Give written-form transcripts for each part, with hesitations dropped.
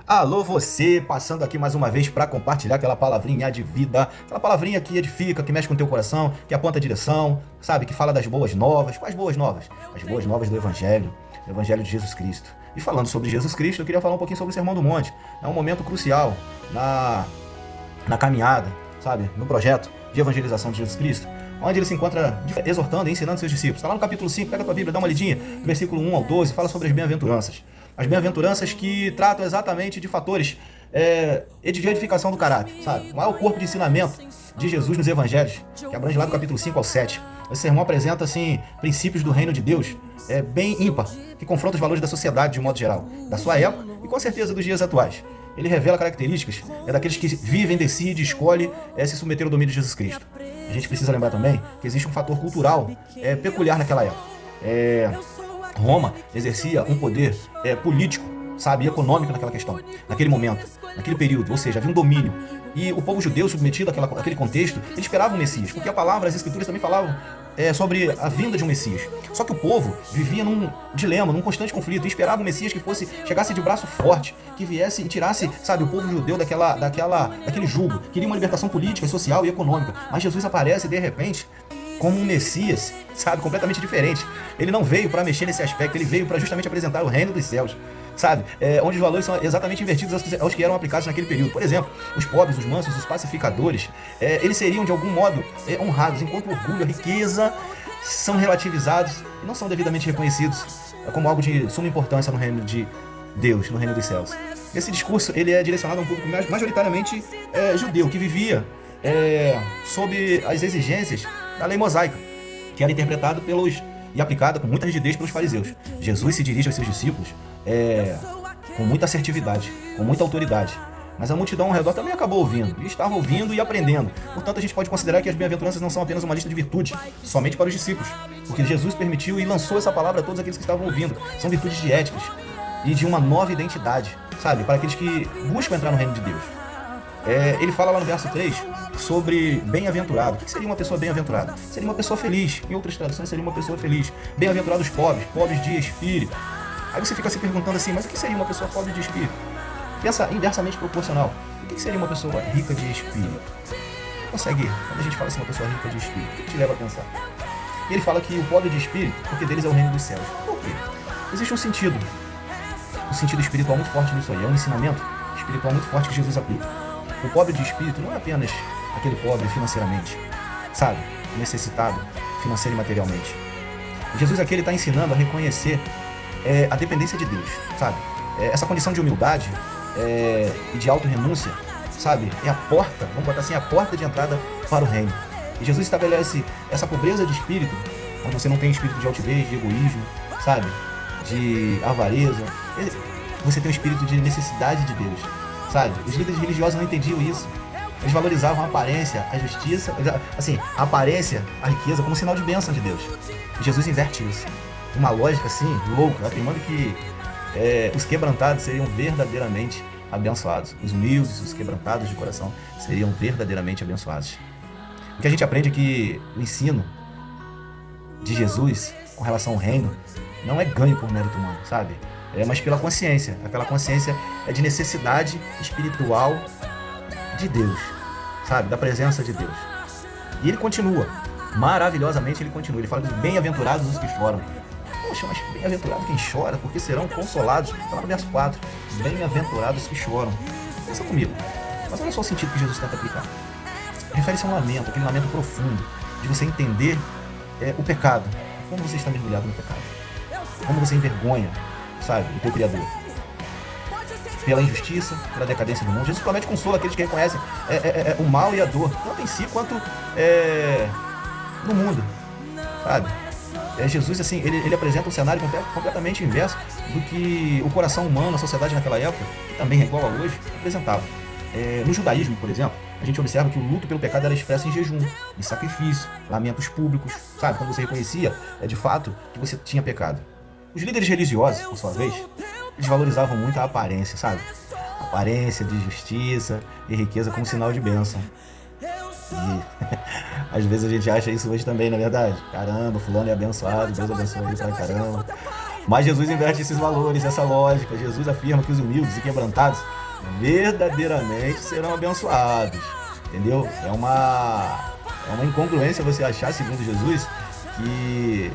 Alô você, passando aqui mais uma vez para compartilhar aquela palavrinha de vida, aquela palavrinha que edifica, que mexe com o teu coração, que aponta a direção, sabe, que fala das boas novas. Quais boas novas? As boas novas do Evangelho de Jesus Cristo. E falando sobre Jesus Cristo, eu queria falar um pouquinho sobre o Sermão do Monte. É um momento crucial na caminhada, sabe, no projeto de evangelização de Jesus Cristo, onde ele se encontra exortando e ensinando seus discípulos. Está lá no capítulo 5, pega a tua Bíblia, dá uma lidinha, do versículo 1 ao 12, fala sobre as bem-aventuranças. As bem-aventuranças que tratam exatamente de fatores de edificação do caráter, sabe? Qual é o corpo de ensinamento de Jesus nos evangelhos, que abrange lá do capítulo 5 ao 7. Esse sermão apresenta, assim, princípios do reino de Deus, bem ímpar, que confronta os valores da sociedade de um modo geral, da sua época e com certeza dos dias atuais. Ele revela características daqueles que vivem, decidem, escolhem se submeter ao domínio de Jesus Cristo. A gente precisa lembrar também que existe um fator cultural peculiar naquela época. Roma exercia um poder político, sabe, e econômico naquela questão, naquele momento, naquele período, ou seja, havia um domínio. E o povo judeu submetido àquele contexto, ele esperava um Messias, porque a palavra, as escrituras também falavam sobre a vinda de um Messias. Só que o povo vivia num dilema, num constante conflito, e esperava um Messias que chegasse de braço forte, que viesse e tirasse, sabe, o povo judeu daquele jugo. Queria uma libertação política, social e econômica. Mas Jesus aparece de repente como um Messias, sabe, completamente diferente. Ele não veio para mexer nesse aspecto, ele veio para justamente apresentar o reino dos céus, sabe, onde os valores são exatamente invertidos aos que eram aplicados naquele período. Por exemplo, os pobres, os mansos, os pacificadores, eles seriam de algum modo honrados, enquanto o orgulho, a riqueza são relativizados e não são devidamente reconhecidos como algo de suma importância no reino de Deus, no reino dos céus. Esse discurso ele é direcionado a um público majoritariamente judeu, que vivia sob as exigências da lei mosaica, que era interpretada e aplicada com muita rigidez pelos fariseus. Jesus se dirige aos seus discípulos com muita assertividade, com muita autoridade. Mas a multidão ao redor também acabou ouvindo, e estava ouvindo e aprendendo. Portanto, a gente pode considerar que as bem-aventuranças não são apenas uma lista de virtudes, somente para os discípulos, porque Jesus permitiu e lançou essa palavra a todos aqueles que estavam ouvindo. São virtudes de éticas e de uma nova identidade, sabe, para aqueles que buscam entrar no reino de Deus. Ele fala lá no verso 3 sobre bem-aventurado. O que seria uma pessoa bem-aventurada? Seria uma pessoa feliz. Em outras traduções, seria uma pessoa feliz. Bem-aventurados pobres de espírito. Aí você fica se perguntando assim, mas o que seria uma pessoa pobre de espírito? Pensa inversamente proporcional. O que seria uma pessoa rica de espírito? Consegue, quando a gente fala assim, uma pessoa rica de espírito, o que te leva a pensar? E ele fala que o pobre de espírito, porque deles é o reino dos céus. Por quê? Existe um sentido espiritual muito forte nisso aí. É um ensinamento espiritual muito forte que Jesus aplica. O pobre de espírito não é apenas aquele pobre financeiramente, sabe, necessitado financeiro e materialmente. Jesus aqui está ensinando a reconhecer a dependência de Deus, sabe? Essa condição de humildade e de auto-renúncia, sabe, é a porta, vamos botar assim, a porta de entrada para o reino. E Jesus estabelece essa pobreza de espírito, onde você não tem espírito de altivez, de egoísmo, sabe, de avareza. Você tem um espírito de necessidade de Deus, sabe? Os líderes religiosos não entendiam isso. Eles valorizavam a aparência, a justiça, assim, a aparência, a riqueza como sinal de bênção de Deus. E Jesus inverte isso. Uma lógica assim, louca, afirmando que os quebrantados seriam verdadeiramente abençoados. Os humildes, os quebrantados de coração seriam verdadeiramente abençoados. O que a gente aprende é que o ensino de Jesus com relação ao reino não é ganho por mérito humano, sabe? Mas pela consciência. Aquela consciência de necessidade espiritual de Deus, sabe? Da presença de Deus. E ele continua, maravilhosamente ele continua. Ele fala que bem-aventurados os que choram. Poxa, mas bem-aventurado quem chora, porque serão consolados. Está lá no verso 4. Bem-aventurados os que choram. Pensa comigo. Mas olha só o sentido que Jesus tenta aplicar. Refere-se a um lamento, aquele lamento profundo, de você entender o pecado. Como você está mergulhado no pecado. Como você envergonha, sabe, o teu Criador. Pela injustiça, pela decadência do mundo. Jesus promete consolo àqueles que reconhecem o mal e a dor, tanto em si quanto no mundo, sabe? Jesus, assim, ele apresenta um cenário completamente inverso do que o coração humano, a sociedade naquela época, que também é igual a hoje, apresentava. No judaísmo, por exemplo, a gente observa que o luto pelo pecado era expresso em jejum, em sacrifício, lamentos públicos, sabe? Quando você reconhecia, de fato, que você tinha pecado. Os líderes religiosos, por sua vez, eles valorizavam muito a aparência, sabe? A aparência de justiça e riqueza como sinal de bênção. E às vezes a gente acha isso hoje também, na verdade. Caramba, fulano é abençoado, Deus abençoa ele pra caramba. Mas Jesus inverte esses valores, essa lógica. Jesus afirma que os humildes e quebrantados verdadeiramente serão abençoados. Entendeu? É uma incongruência você achar, segundo Jesus, que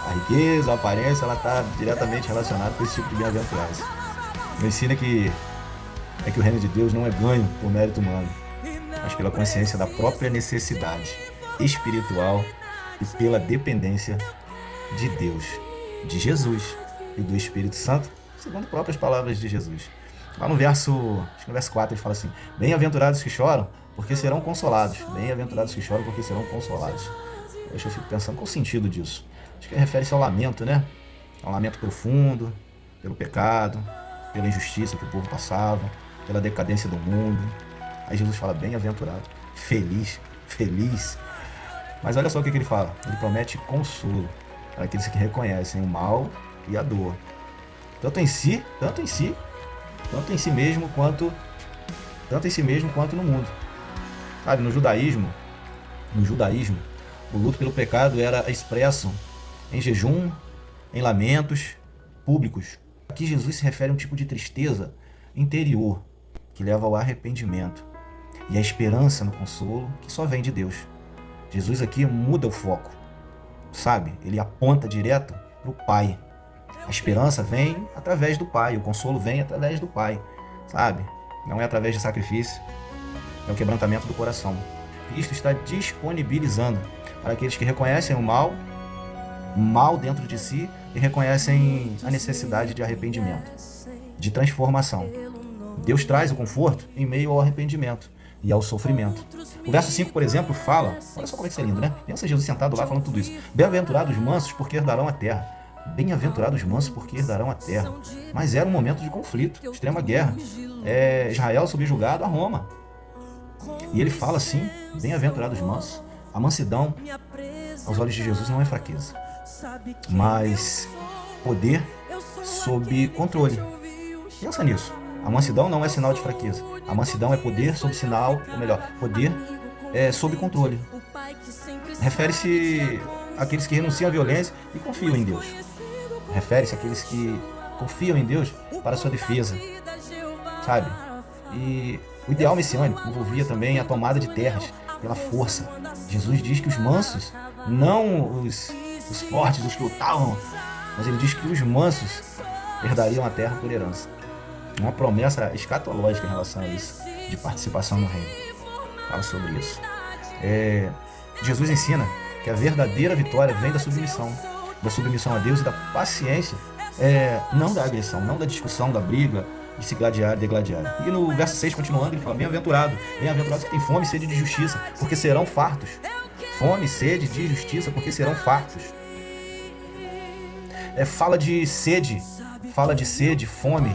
a riqueza, a aparência, ela está diretamente relacionada com esse tipo de bem-aventurança. Me ensina que o reino de Deus não é ganho por mérito humano, mas pela consciência da própria necessidade espiritual e pela dependência de Deus, de Jesus e do Espírito Santo, segundo próprias palavras de Jesus. Lá no verso 4 ele fala assim: bem-aventurados que choram, porque serão consolados. Bem-aventurados que choram, porque serão consolados. Eu fico pensando, qual o sentido disso? Acho que refere-se ao lamento, né? É um lamento profundo, pelo pecado, pela injustiça que o povo passava, pela decadência do mundo. Aí Jesus fala, bem-aventurado, feliz. Mas olha só o que ele fala. Ele promete consolo para aqueles que reconhecem o mal e a dor. Tanto em si mesmo quanto no mundo. Sabe, no judaísmo, o luto pelo pecado era expresso em jejum, em lamentos públicos. Aqui Jesus se refere a um tipo de tristeza interior que leva ao arrependimento e à esperança no consolo que só vem de Deus. Jesus aqui muda o foco, sabe? Ele aponta direto para o Pai. A esperança vem através do Pai, o consolo vem através do Pai, sabe? Não é através de sacrifício, é o quebrantamento do coração. Cristo está disponibilizando para aqueles que reconhecem o mal dentro de si e reconhecem a necessidade de arrependimento, de transformação. Deus traz o conforto em meio ao arrependimento e ao sofrimento. O verso 5, por exemplo, fala, olha só como é que isso é lindo, né? Pensa Jesus sentado lá falando tudo isso. Bem-aventurados os mansos, porque herdarão a terra. Bem-aventurados os mansos, porque herdarão a terra. Mas era um momento de conflito, extrema guerra. Israel subjugado a Roma. E ele fala assim, bem-aventurados os mansos. A mansidão, aos olhos de Jesus, não é fraqueza, mas poder sob controle. Pensa nisso. A mansidão não é sinal de fraqueza. A mansidão é poder sob poder sob controle. Refere-se àqueles que renunciam à violência e confiam em Deus. Refere-se àqueles que confiam em Deus para a sua defesa, sabe? E o ideal messiânico envolvia também a tomada de terras pela força. Jesus diz que os mansos, não os fortes, os que lutavam, mas ele diz que os mansos herdariam a terra por herança. Uma promessa escatológica em relação a isso, de participação no reino. Fala sobre isso. Jesus ensina que a verdadeira vitória vem da submissão a Deus e da paciência, não da agressão, não da discussão, da briga, de se gladiar e degladiar. E no verso 6, continuando, ele fala, bem-aventurados que têm fome e sede de justiça, porque serão fartos. Fome e sede de justiça, porque serão fartos. Fala de sede, fome,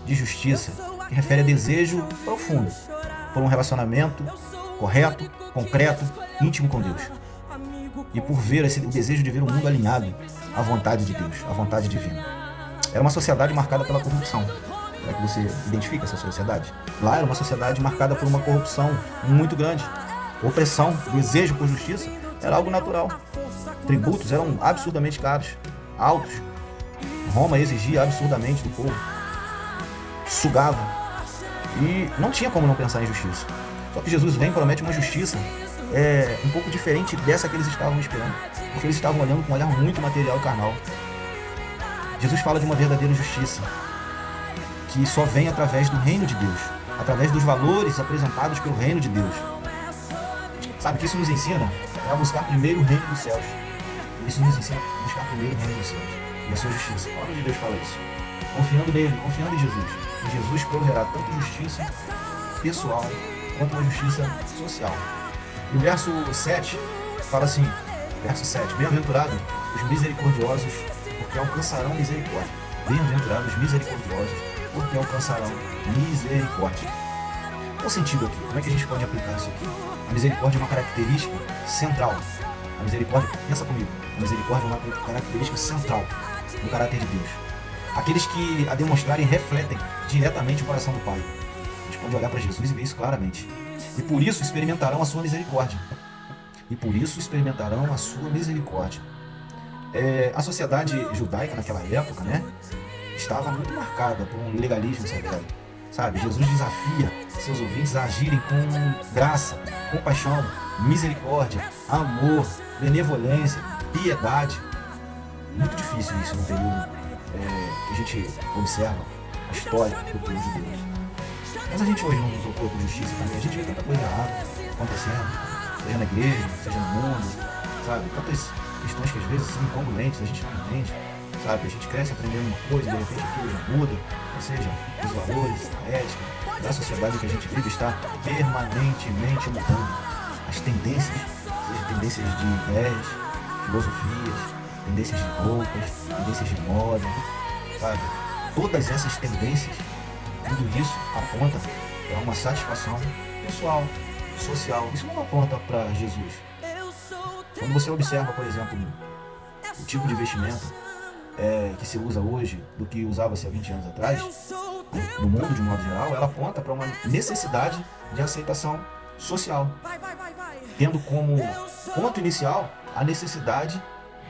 de justiça, que refere a desejo profundo por um relacionamento correto, concreto, íntimo com Deus. E por ver o desejo de ver o mundo alinhado à vontade de Deus, à vontade divina. Era uma sociedade marcada pela corrupção. Será que você identifica essa sociedade? Lá era uma sociedade marcada por uma corrupção muito grande. Opressão, desejo por justiça era algo natural. Tributos eram absurdamente caros, altos. Roma exigia absurdamente do povo. Sugava. E não tinha como não pensar em justiça. Só que Jesus vem e promete uma justiça um pouco diferente dessa que eles estavam esperando. Porque eles estavam olhando com um olhar muito material e carnal. Jesus fala de uma verdadeira justiça que só vem através do reino de Deus, através dos valores apresentados pelo reino de Deus. Sabe que isso nos ensina a buscar primeiro o reino dos céus. Isso nos ensina a buscar primeiro o reino dos céus e a sua justiça. A palavra de Deus fala isso. Confiando nele, confiando em Jesus. E Jesus proverá tanto justiça pessoal quanto uma justiça social. E o verso 7 fala assim, verso 7, bem-aventurados os misericordiosos, porque alcançarão misericórdia. Bem-aventurados os misericordiosos, porque alcançarão misericórdia. Qual o sentido aqui? Como é que a gente pode aplicar isso aqui? A misericórdia é uma característica central. A misericórdia, pensa comigo, a misericórdia é uma característica central do caráter de Deus. Aqueles que a demonstrarem refletem diretamente o coração do Pai. A gente pode olhar para Jesus e ver isso claramente. E por isso experimentarão a sua misericórdia. A sociedade judaica naquela época, né, estava muito marcada por um legalismo severo, sabe? Jesus desafia seus ouvintes a agirem com graça, compaixão, misericórdia, amor, benevolência, piedade. Muito difícil isso no período que a gente observa a história do povo de Deus. Mas a gente hoje não procura por justiça também, a gente vê tanta coisa errada acontecendo, seja na igreja, seja no mundo, sabe? Tantas questões que às vezes são incongruentes, a gente não entende, sabe? A gente cresce aprendendo uma coisa e de repente aquilo já muda, ou seja, os valores, a ética da sociedade que a gente vive está permanentemente mudando. As tendências, seja tendências de ideias, filosofias, tendências de roupas, tendências de moda, sabe? Todas essas tendências, tudo isso aponta para uma satisfação pessoal, social. Isso não aponta para Jesus. Quando você observa, por exemplo, o tipo de vestimenta que se usa hoje do que usava-se há 20 anos atrás, no mundo de um modo geral, ela aponta para uma necessidade de aceitação social, tendo como ponto inicial a necessidade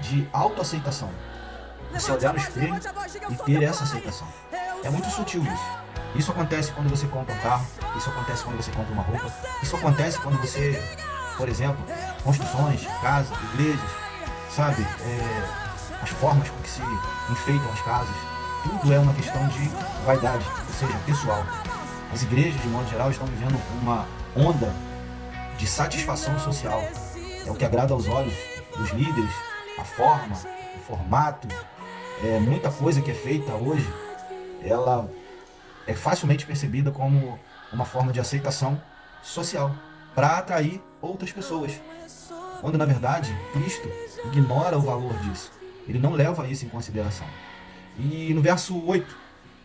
de autoaceitação. Você olhar no espelho e ter essa aceitação. É muito sutil isso. Isso acontece quando você compra um carro, isso acontece quando você compra uma roupa, isso acontece quando você, por exemplo, construções, casas, igrejas, sabe? As formas com que se enfeitam as casas, tudo é uma questão de vaidade, ou seja, pessoal. As igrejas, de modo geral, estão vivendo uma onda de satisfação social. É o que agrada aos olhos dos líderes, a forma, o formato, muita coisa que é feita hoje, ela é facilmente percebida como uma forma de aceitação social para atrair outras pessoas, quando na verdade Cristo ignora o valor disso, ele não leva isso em consideração. E no verso 8,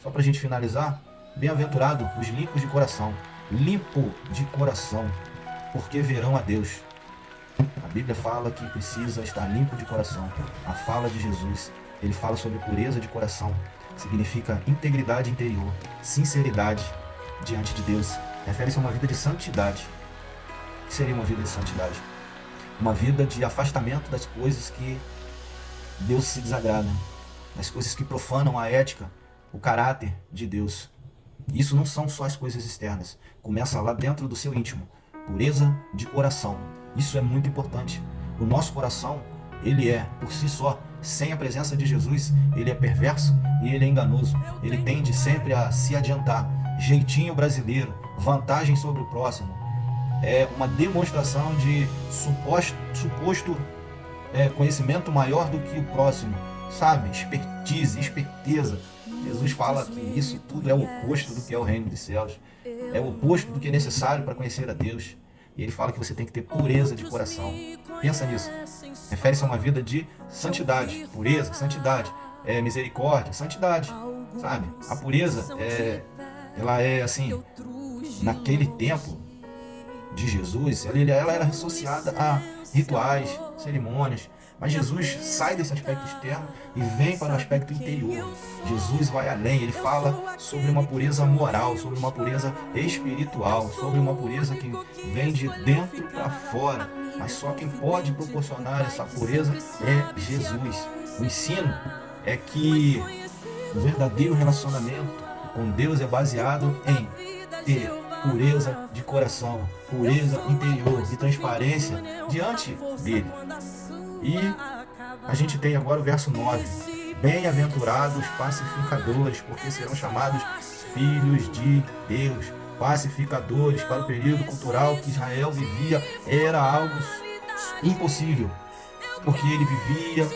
só para a gente finalizar, bem-aventurado os limpos de coração, limpo de coração, porque verão a Deus. A Bíblia fala que precisa estar limpo de coração. A fala de Jesus, ele fala sobre pureza de coração, significa integridade interior, sinceridade diante de Deus. Refere-se a uma vida de santidade. O que seria uma vida de santidade? Uma vida de afastamento das coisas que Deus se desagrada, das coisas que profanam a ética, o caráter de Deus. Isso não são só as coisas externas, começa lá dentro do seu íntimo. Pureza de coração. Isso é muito importante. O nosso coração, ele é, por si só, sem a presença de Jesus, ele é perverso e ele é enganoso. Ele tende sempre a se adiantar. Jeitinho brasileiro, vantagem sobre o próximo. É uma demonstração de suposto conhecimento maior do que o próximo. Sabe? Expertise, esperteza. Jesus fala que isso tudo é o oposto do que é o reino dos céus. É o oposto do que é necessário para conhecer a Deus. E ele fala que você tem que ter pureza de coração. Pensa nisso. Refere-se a uma vida de santidade. Pureza, santidade. Misericórdia, santidade. Sabe? A pureza, ela é assim, naquele tempo de Jesus, ela era associada a rituais, cerimônias. Mas Jesus sai desse aspecto externo e vem para o aspecto interior. Jesus vai além, ele fala sobre uma pureza moral, sobre uma pureza espiritual, sobre uma pureza que vem de dentro para fora. Mas só quem pode proporcionar essa pureza é Jesus. O ensino é que o verdadeiro relacionamento com Deus é baseado em ter pureza de coração, pureza interior e transparência diante dele. E a gente tem agora o verso 9. Bem-aventurados pacificadores, porque serão chamados filhos de Deus. Pacificadores, para o período cultural que Israel vivia, era algo impossível, porque ele vivia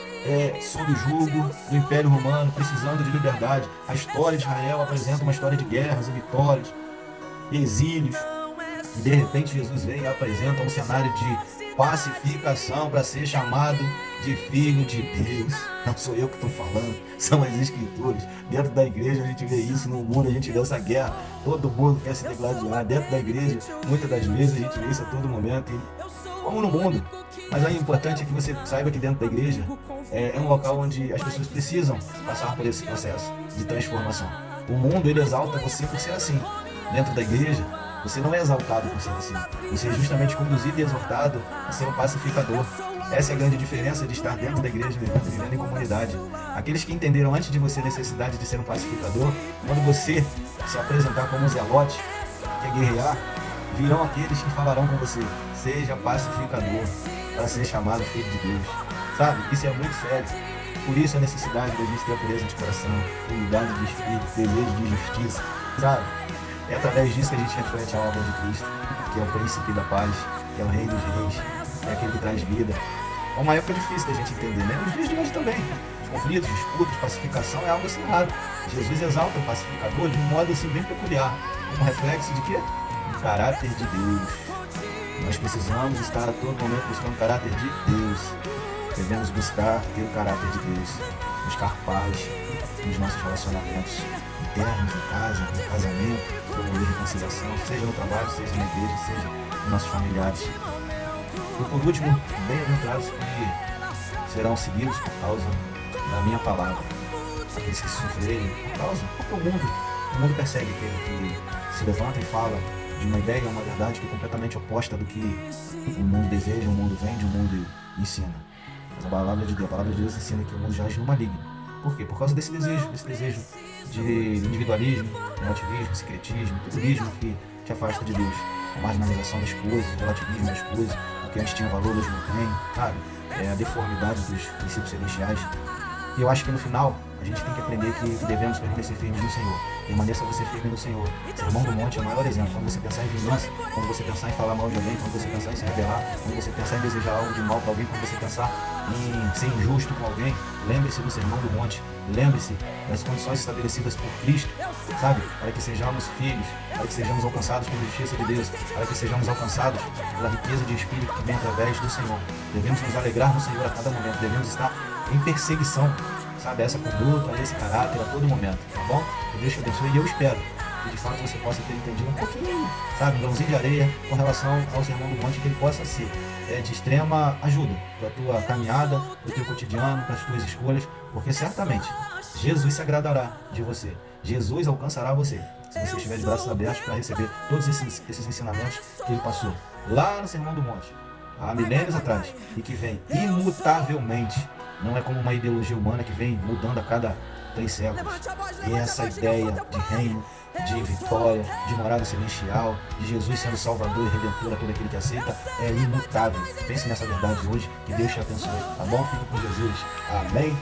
sob o jugo do Império Romano, precisando de liberdade. A história de Israel apresenta uma história de guerras e vitórias, exílios. E de repente Jesus vem e apresenta um cenário de pacificação para ser chamado de filho de Deus. Não sou eu que estou falando, são as escrituras. Dentro da igreja a gente vê isso, no mundo a gente vê essa guerra, todo mundo quer se degladiar. Dentro da igreja, muitas das vezes a gente vê isso a todo momento, como no mundo. Mas aí o importante é que você saiba que dentro da igreja é um local onde as pessoas precisam passar por esse processo de transformação. O mundo, ele exalta você por ser assim, dentro da igreja, você não é exaltado por ser assim. Você é justamente conduzido e exortado a ser um pacificador. Essa é a grande diferença de estar dentro da igreja, vivendo em comunidade. Aqueles que entenderam antes de você a necessidade de ser um pacificador, quando você se apresentar como um zelote, que é guerrear, virão aqueles que falarão com você: seja pacificador, para ser chamado filho de Deus. Sabe? Isso é muito sério. Por isso a necessidade da gente ter a pureza de coração, humildade de espírito, desejo de justiça. Sabe? É através disso que a gente reflete a obra de Cristo, que é o príncipe da paz, que é o rei dos reis, é aquele que traz vida. É uma época difícil da gente entender, né? Nos dias de hoje também. Os conflitos, disputas, pacificação é algo assim raro. Jesus exalta o pacificador de um modo assim bem peculiar, como reflexo de quê? Do caráter de Deus. Nós precisamos estar a todo momento buscando o caráter de Deus. Devemos buscar ter o caráter de Deus, buscar paz nos nossos relacionamentos internos, em casa, no casamento, promover reconciliação, seja no trabalho, seja na igreja, seja com nossos familiares. E por último, bem-aventurados que serão seguidos por causa da minha palavra. Aqueles que sofrerem por causa, porque o mundo persegue aquele que se levanta e fala de uma ideia, uma verdade que é completamente oposta do que o mundo deseja, o mundo vende, o mundo ensina. Mas a palavra de Deus ensina que o mundo jaz no maligno. Por quê? Por causa desse desejo de individualismo, relativismo, secretismo, turismo que te afasta de Deus. A marginalização das coisas, o relativismo das coisas, o que antes tinha valor hoje não tem, sabe? É a deformidade dos princípios celestiais. E eu acho que no final a gente tem que aprender que devemos permanecer firmes no Senhor. Permaneça você firme no Senhor. Sermão do Monte é o maior exemplo. Quando você pensar em vingança, quando você pensar em falar mal de alguém, quando você pensar em se rebelar, quando você pensar em desejar algo de mal para alguém, quando você pensar em ser injusto com alguém, lembre-se do Sermão do Monte. Lembre-se das condições estabelecidas por Cristo, sabe? Para que sejamos filhos, para que sejamos alcançados pela justiça de Deus, para que sejamos alcançados pela riqueza de Espírito que vem através do Senhor. Devemos nos alegrar no Senhor a cada momento. Devemos estar em perseguição, sabe, essa conduta, esse caráter a todo momento, tá bom? Que Deus te abençoe e eu espero que de fato você possa ter entendido um pouquinho, sabe, um grãozinho de areia com relação ao Sermão do Monte, que ele possa ser de extrema ajuda para a tua caminhada, para o teu cotidiano, para as tuas escolhas, porque certamente Jesus se agradará de você, Jesus alcançará você, se você estiver de braços abertos para receber todos esses ensinamentos que ele passou lá no Sermão do Monte, há milênios atrás, e que vem imutavelmente. Não é como uma ideologia humana que vem mudando a cada 3 séculos. E essa ideia de reino, de vitória, de morada celestial, de Jesus sendo salvador e redentor a todo aquele que aceita, é imutável. Pense nessa verdade hoje, que Deus te abençoe, tá bom? Fique com Jesus. Amém?